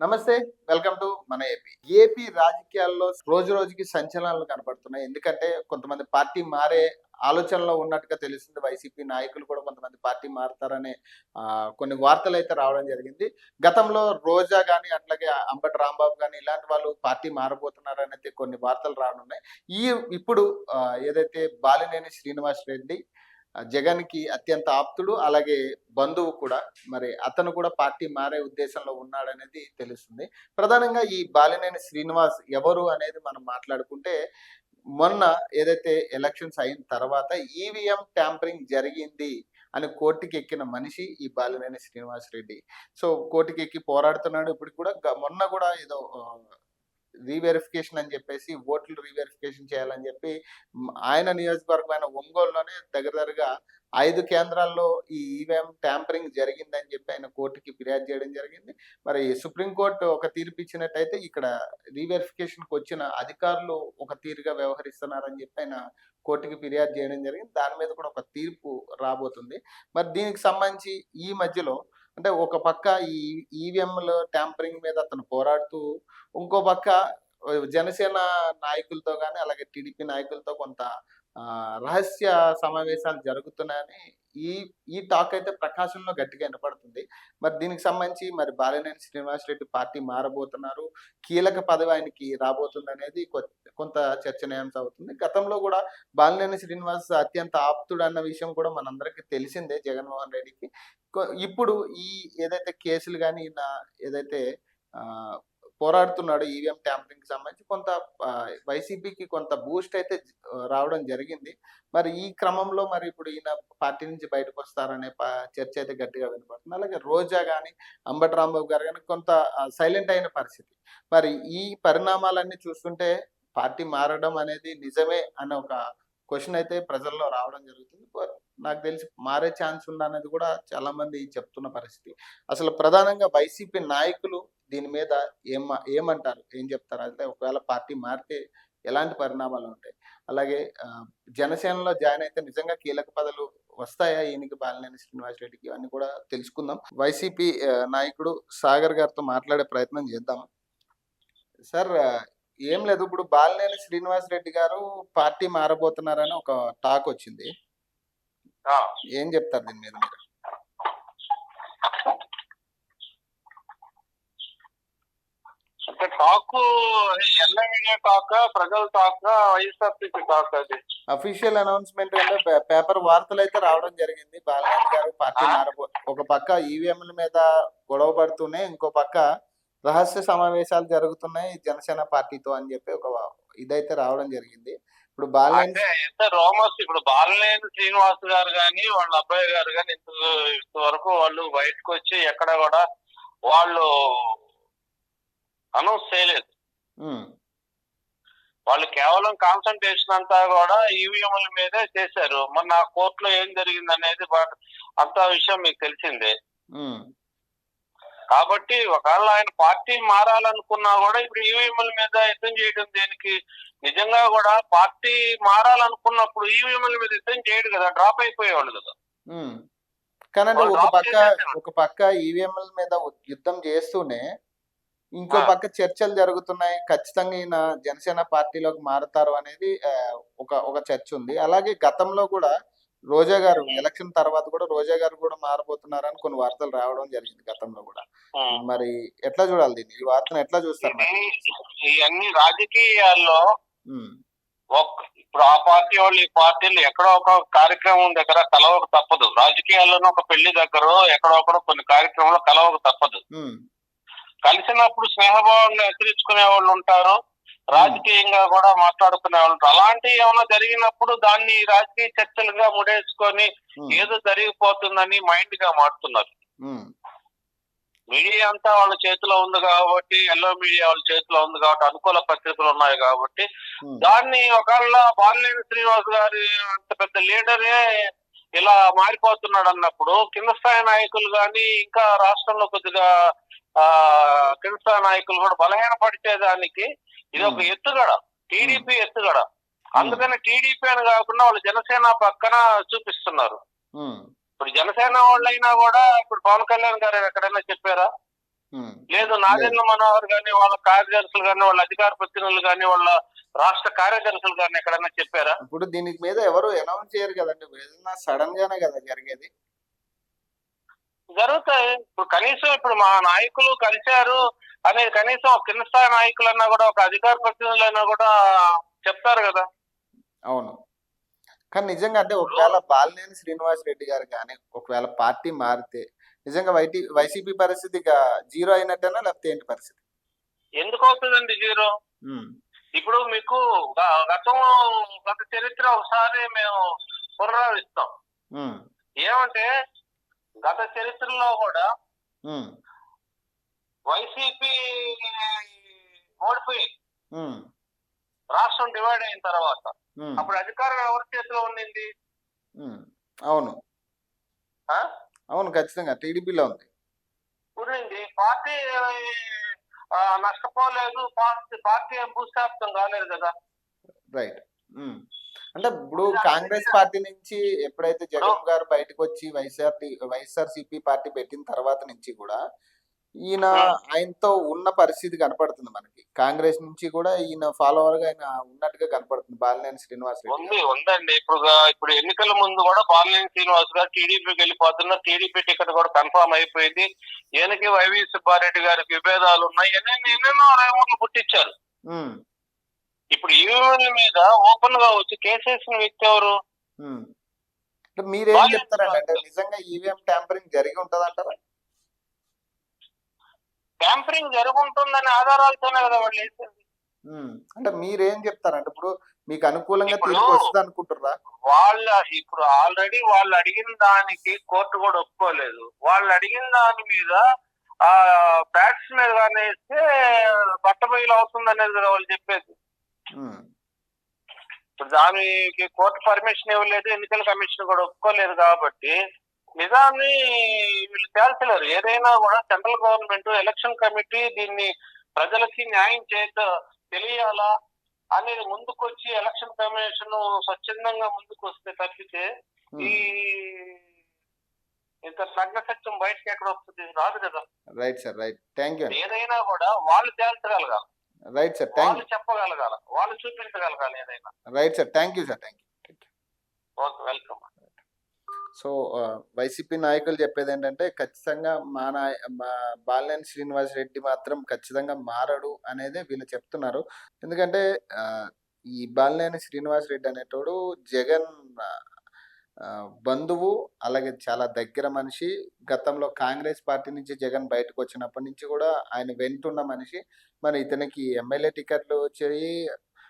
నమస్తే. Welcome to మన AP. AP రాజకీయాల్లో రోజు రోజుకి సంచలనాలు కనపడుతున్నాయి. ఎందుకంటే కొంతమంది పార్టీ మారే ఆలోచనలో ఉన్నట్టుగా తెలుస్తుంది. వైసీపీ నాయకులు కూడా కొంతమంది పార్టీ మారుతారనే కొన్ని వార్తలైతే రావడం జరిగింది. గతంలో రోజా గాని, అట్లాగే అంబటి రాంబాబు గాని ఇలాంటి వాళ్ళు పార్టీ మారబోతున్నారనైతే కొన్ని వార్తలు రానున్నాయి. ఈ ఇప్పుడు ఏదైతే బాలినేని శ్రీనివాస్ రెడ్డి జగన్‌కి అత్యంత ఆప్తుడు. అలాగే బంధువు కూడా. మరి అతను కూడా పార్టీ మారే ఉద్దేశంలో ఉన్నాడనేది తెలుస్తుంది. ప్రధానంగా ఈ బాలినేని శ్రీనివాస్ ఎవరు అనేది మనం మాట్లాడుకుంటే, మొన్న ఏదైతే ఎలక్షన్స్ అయిన తర్వాత ఈవీఎం ట్యాంపరింగ్ జరిగింది అని కోర్టుకెక్కిన మనిషి ఈ బాలినేని శ్రీనివాస్ రెడ్డి. సో, కోర్టుకెక్కి పోరాడుతున్నాడు. ఇప్పటికి కూడా మొన్న కూడా ఏదో రీవెరిఫికేషన్ అని చెప్పేసి ఓట్లు రీవెరిఫికేషన్ చేయాలని చెప్పి ఆయన నియోజకవర్గమైన ఒంగోలులోనే దగ్గరగా 5 కేంద్రాల్లో ఈ ఈవీఎం ట్యాంపరింగ్ జరిగిందని చెప్పి ఆయన కోర్టుకి ఫిర్యాదు చేయడం జరిగింది. మరి సుప్రీంకోర్టు ఒక తీర్పు ఇచ్చినట్టయితే ఇక్కడ రీవెరిఫికేషన్కి వచ్చిన అధికారులు ఒక తీరుగా వ్యవహరిస్తున్నారని చెప్పి ఆయన కోర్టుకి ఫిర్యాదు చేయడం జరిగింది. దాని మీద కూడా ఒక తీర్పు రాబోతుంది. మరి దీనికి సంబంధించి ఈ మధ్యలో అంటే ఒక పక్క ఈ ఈవీఎంల ట్యాంపరింగ్ మీద అతను పోరాడుతూ, ఇంకో పక్క జనసేన నాయకులతో గాని, అలాగే టీడీపీ నాయకులతో కొంత రహస్య సమావేశాలు జరుగుతున్నాయని ఈ ఈ టాక్ అయితే ప్రకాశంలో గట్టిగా వినపడుతుంది. మరి దీనికి సంబంధించి మరి బాలినేని శ్రీనివాస్ రెడ్డి పార్టీ మారబోతున్నారు. కీలక పదవి ఆయనకి రాబోతుందనేది కొంత చర్చనీయాంశం అవుతుంది. గతంలో కూడా బాలినేని శ్రీనివాస్ అత్యంత ఆప్తుడన్న విషయం కూడా మనందరికీ తెలిసిందే జగన్మోహన్ రెడ్డికి. ఇప్పుడు ఈ ఏదైతే కేసులు గాని ఈయన ఏదైతే ఆహ్, పోరాడుతున్నాడో ఈవీఎం ట్యాంపరింగ్‌కి సంబంధించి కొంత వైసీపీకి కొంత బూస్ట్ అయితే రావడం జరిగింది. మరి ఈ క్రమంలో మరి ఇప్పుడు ఈయన పార్టీ నుంచి బయటకొస్తారనే చర్చ అయితే గట్టిగా వినపడుతుంది. అలాగే రోజా గాని, అంబటి రాంబాబు గారు గాని కొంత సైలెంట్ అయిన పరిస్థితి. మరి ఈ పరిణామాలన్నీ చూస్తుంటే పార్టీ మారడం అనేది నిజమే అన్న ఒక క్వెషన్ అయితే ప్రజల్లో రావడం జరుగుతుంది. నాకు తెలిసి మారే ఛాన్స్ ఉందనేది కూడా చాలామంది చెప్తున్న పరిస్థితి. అసలు ప్రధానంగా వైసీపీ నాయకులు దీని మీద ఏమంటారు? ఏం చెప్తారు? అంటే ఒకవేళ పార్టీ మారితే ఎలాంటి పరిణామాలుంటాయి? అలాగే జనసేనలో జాయిన్ అయితే నిజంగా కీలక పదవులు వస్తాయా ఈయనకి బాలినేని శ్రీనివాస్ రెడ్డికి? ఇవన్నీ కూడా తెలుసుకుందాం. వైసీపీ నాయకుడు సాగర్ గారితో మాట్లాడే ప్రయత్నం చేద్దాం. సార్, ఏం లేదు. ఇప్పుడు బాలినేని శ్రీనివాస్ రెడ్డి గారు పార్టీ మారబోతున్నారని ఒక టాక్ వచ్చింది. ఏం చెప్తారు దీని మీద మీరు? అంటే టాక్ ఎల్ల మీడియా టాక్, ప్రజల టాక్, వైఎస్ఆర్సీపీ టాక్ అది అఫీషియల్ అనౌన్స్‌మెంట్ అంటే పేపర్ వార్తలైతే రావడం జరిగింది. బాలినేని గారు పార్టీ ఒక పక్క ఈవీఎంల మీద గొడవ పడుతూనే, ఇంకో పక్క రహస్య సమావేశాలు జరుగుతున్నాయి జనసేన పార్టీతో అని చెప్పి ఒక ఇదైతే రావడం జరిగింది. ఇప్పుడు అంటే ఎంత రోమస్. ఇప్పుడు బాలినేని శ్రీనివాస్ గారు గాని, వాళ్ళ అబ్బాయి గారు గాని ఇంతవరకు వాళ్ళు బయటకు వచ్చి ఎక్కడ కూడా వాళ్ళు అనౌన్స్ చేయలేదు. వాళ్ళు కేవలం కాన్సన్ట్రేషన్ అంతా కూడా ఈవీఎంల మీదే చేశారు. మొన్న కోర్టులో ఏం జరిగింది అనేది అంత విషయం మీకు తెలిసిందే. కాబట్టి ఒకవేళ ఆయన పార్టీ మారాలనుకున్నా కూడా ఇప్పుడు ఈవీఎంల మీద యుద్ధం చేయడం దేనికి? నిజంగా కూడా పార్టీ మారాలనుకున్నప్పుడు ఈవీఎంల మీద యుద్ధం చేయడు కదా, డ్రాప్ అయిపోయేవాళ్ళు కదా. కానీ ఒక పక్క ఈవీఎంల మీద యుద్ధం చేస్తూనే ఇంకో పక్క చర్చలు జరుగుతున్నాయి. ఖచ్చితంగా ఈయన జనసేన పార్టీలోకి మారుతారు అనేది ఒక చర్చ ఉంది. అలాగే గతంలో కూడా రోజా గారు ఎలక్షన్ తర్వాత కూడా రోజా గారు కూడా మారబోతున్నారని కొన్ని వార్తలు రావడం జరిగింది గతంలో కూడా. మరి ఎట్లా చూడాలి దీన్ని? ఈ వార్తను ఎట్లా చూస్తారు? ఇవన్నీ రాజకీయాల్లో ఇప్పుడు ఆ పార్టీ వాళ్ళు ఈ పార్టీలు ఎక్కడో ఒక కార్యక్రమం దగ్గర కలవక తప్పదు. రాజకీయాల్లోనూ ఒక పెళ్లి దగ్గర ఎక్కడో ఒకడో కొన్ని కార్యక్రమంలో కలవక తప్పదు. కలిసినప్పుడు స్నేహభావాన్ని హెచ్చరించుకునే వాళ్ళు ఉంటారు, రాజకీయంగా కూడా మాట్లాడుకునే వాళ్ళు ఉంటారు. అలాంటివి ఏమైనా జరిగినప్పుడు దాన్ని రాజకీయ చర్చలుగా ముడేసుకొని ఏదో జరిగిపోతుందని మైండ్ గా మారుతున్నారు. మీడియా అంతా వాళ్ళ చేతిలో ఉంది కాబట్టి, ఎల్లో మీడియా వాళ్ళ చేతిలో ఉంది కాబట్టి, అనుకూల పరిస్థితులు ఉన్నాయి కాబట్టి దాన్ని ఒకవేళ బాలినేని శ్రీనివాస్ గారి అంత పెద్ద లీడరే ఇలా మారిపోతున్నాడు అన్నప్పుడు కింద స్థాయి నాయకులు కానీ, ఇంకా రాష్ట్రంలో కొద్దిగా కింద స్థాయి నాయకులు కూడా బలహీనపడిచేదానికి ఇది ఒక ఎత్తుగడ, టీడీపీ ఎత్తుగడ. అందుకని టీడీపీ అని కాకుండా వాళ్ళు జనసేన పక్కన చూపిస్తున్నారు. ఇప్పుడు జనసేన వాళ్ళైనా కూడా ఇప్పుడు పవన్ కళ్యాణ్ గారు ఎక్కడైనా చెప్పారా? ఉమ్. లేదు లేదు. నాదెండ్ల మనోహర్ గాని వాళ్ళ కార్యదర్శులు గాని వాళ్ళ అధికార ప్రతినిధులు గాని వాళ్ళ రాష్ట్ర కార్యదర్శులు గాని ఎక్కడన్నా చెప్పారా? ఇప్పుడు దీనికి మీద ఎవరు అనౌన్స్ చేయరు కదండి. ఏదైనా సడన్ గానే కదా జరిగేది. జరుగుతాయి. ఇప్పుడు కనీసం ఇప్పుడు మా నాయకులు కలిశారు అనేది కనీసం ఒక కింద స్థాయి నాయకులన్నా కూడా ఒక అధికార ప్రతినిధులైనా కూడా చెప్తారు కదా. అవును. కానీ నిజంగా అంటే ఒకవేళ బాలినేని శ్రీనివాస్ రెడ్డి గారు కానీ ఒకవేళ పార్టీ మారితే నిజంగా వైసీపీ పరిస్థితి ఇక జీరో అయినట్టేనా లేకపోతే ఏంటి పరిస్థితి? ఎందుకు అవుతుందండి జీరో? ఉమ్. ఇప్పుడు మీకు గత చరిత్ర ఒకసారి మేము పునరావిస్తాం. ఉమ్. ఏమంటే గత చరిత్రలో కూడా ఉమ్. వైసీపీ ఓడిపోయి ఉమ్. రాష్ట్రం డివైడ్ అయిన తర్వాత ఉమ్. అప్పుడు అధికారం ఎవరి చేతిలో ఉండింది? ఉమ్. అవును. ఆ? అవును, ఖచ్చితంగా టీడీపీలో ఉంది. ఉండింది. పార్టీ నష్టపోలేదు, పార్టీ ఏం భూస్థాపితం కాలేదు కదా. రైట్. అంటే ఇప్పుడు కాంగ్రెస్ పార్టీ నుంచి ఎప్పుడైతే జగన్ గారు బయటకు వచ్చి వైఎస్ఆర్సీపీ పార్టీ పెట్టిన తర్వాత నుంచి కూడా ఈయన ఆయనతో ఉన్న పరిస్థితి కనపడుతుంది మనకి. కాంగ్రెస్ నుంచి కూడా ఈయన ఫాలోవర్ గా ఆయన ఉన్నట్టుగా కనపడుతుంది బాలినేని శ్రీనివాస్ రెడ్డి గారు. ఉందండి. ఇప్పుడు ఎన్నికల ముందు కూడా బాలినేని శ్రీనివాస్ గారు టీడీపీకి వెళ్ళిపోతున్నారు. టీడీపీ టికెట్ కూడా కన్ఫర్మ్ అయిపోయింది. ఈయనకి వైవి సుబ్బారెడ్డి గారికి విభేదాలు ఉన్నాయి. ఎన్నెన్నో రేవులు పుట్టించారు. ఇప్పుడు ఈవీఎంల మీద ఓపెన్ గా వచ్చి కేసేసిన వ్యక్తి ఎవరు? అంటే మీరేం చెప్తారండి? అంటే నిజంగా ఈవీఎం ట్యాంపరింగ్ జరిగి ఉంటదంటారా? ట్యాంపరింగ్ జరుగుతుందని ఆధారాలతోనే కదా వాళ్ళు వేసింది. అంటే మీరేం చెప్తారంటే ఇప్పుడు మీకు అనుకూలంగా తీర్పు వస్తుంది అనుకుంటారా? ఇప్పుడు ఆల్రెడీ వాళ్ళు అడిగిన దానికి కోర్టు కూడా ఒప్పుకోలేదు. వాళ్ళు అడిగిన దాని మీద ఫ్యాక్ట్స్ మీద కానీ ఇస్తే బట్టబయలు అవుతుంది అనేది కదా వాళ్ళు చెప్పేది. ఇప్పుడు దానికి కోర్టు పర్మిషన్ ఇవ్వలేదు, ఎన్నికల కమిషన్ కూడా ఒప్పుకోలేదు. కాబట్టి నిజాన్ని వీళ్ళు తేల్చలేరు. ఏదైనా కూడా సెంట్రల్ గవర్నమెంట్ ఎలక్షన్ కమిటీ దీన్ని ప్రజలకి న్యాయం తెలియాలా అనేది ముందుకొచ్చి ఎలక్షన్ కమిషన్ స్వచ్ఛందంగా ముందుకు వస్తే తప్పితే ఈ ఇంత నగ్న సత్యం బయటకి ఎక్కడ వస్తుంది? రాదు కదా. Right sir, right. Thank you. ఏదైనా కూడా వాళ్ళు తేల్చగలగాలి. రైట్ సార్, వాళ్ళు చెప్పగలగాల, వాళ్ళు చూపించగలగాలి ఏదైనా. Right sir, thank you sir, thank you. Okay, welcome. So YCP నాయకులు చెప్పేది ఏంటంటే ఖచ్చితంగా మా బాలినేని శ్రీనివాస్ రెడ్డి మాత్రం ఖచ్చితంగా మారడు అనేది వీళ్ళు చెప్తున్నారు. ఎందుకంటే ఈ బాలినేని శ్రీనివాస్ రెడ్డి అనేటోడు జగన్ బంధువు, అలాగే చాలా దగ్గర మనిషి. గతంలో కాంగ్రెస్ పార్టీ నుంచి జగన్ బయటకు వచ్చినప్పటి నుంచి కూడా ఆయన వెంటున్న మనిషి. మరి ఇతనికి ఎమ్మెల్యే టికెట్లు వచ్చాయి.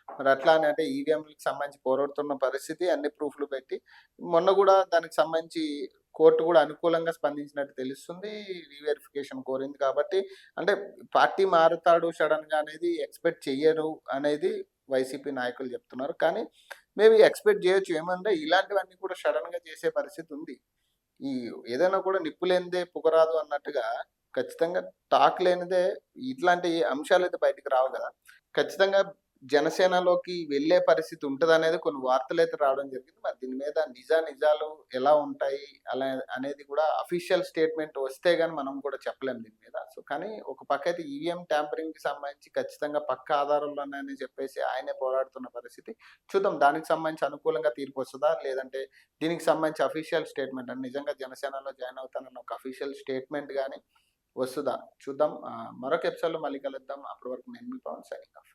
మరి అట్లా అని అంటే ఈవీఎంలకు సంబంధించి పోరాడుతున్న పరిస్థితి, అన్ని ప్రూఫ్లు పెట్టి మొన్న కూడా దానికి సంబంధించి కోర్టు కూడా అనుకూలంగా స్పందించినట్టు తెలుస్తుంది. రీవెరిఫికేషన్ కోరింది. కాబట్టి అంటే పార్టీ మారుతాడు సడన్ గా అనేది ఎక్స్పెక్ట్ చెయ్యరు అనేది వైసీపీ నాయకులు చెప్తున్నారు. కానీ మేబీ ఎక్స్పెక్ట్ చేయొచ్చు. ఏమంటే ఇలాంటివన్నీ కూడా సడన్ గా చేసే పరిస్థితి ఉంది. ఈ ఏదైనా కూడా నిప్పు లేనిదే పుగరాదు అన్నట్టుగా ఖచ్చితంగా టాక్ లేనిదే ఇట్లాంటి అంశాలు అయితే బయటకు రావు కదా. ఖచ్చితంగా జనసేనలోకి వెళ్ళే పరిస్థితి ఉంటదనేది కొన్ని వార్తలు అయితే రావడం జరిగింది. మరి దీని మీద నిజాలు ఎలా ఉంటాయి అలా అనేది కూడా అఫీషియల్ స్టేట్మెంట్ వస్తే గానీ మనం కూడా చెప్పలేం దీని మీద. సో కానీ ఒక పక్క అయితే ఈవీఎం ట్యాంపరింగ్ కి సంబంధించి ఖచ్చితంగా పక్క ఆధారాలు ఉన్నాయని చెప్పేసి ఆయనే పోరాడుతున్న పరిస్థితి. చూద్దాం దానికి సంబంధించి అనుకూలంగా తీర్పు వస్తుందా, లేదంటే దీనికి సంబంధించి అఫీషియల్ స్టేట్మెంట్ అని నిజంగా జనసేనలో జాయిన్ అవుతానన్న ఒక అఫీషియల్ స్టేట్మెంట్ కానీ వస్తుందా చూద్దాం. మరొక ఎపిసోడ్లో మళ్ళీ కలుద్దాం. అప్పటి వరకు నేను మీ పవన్ సైనింగ్ ఆఫ్.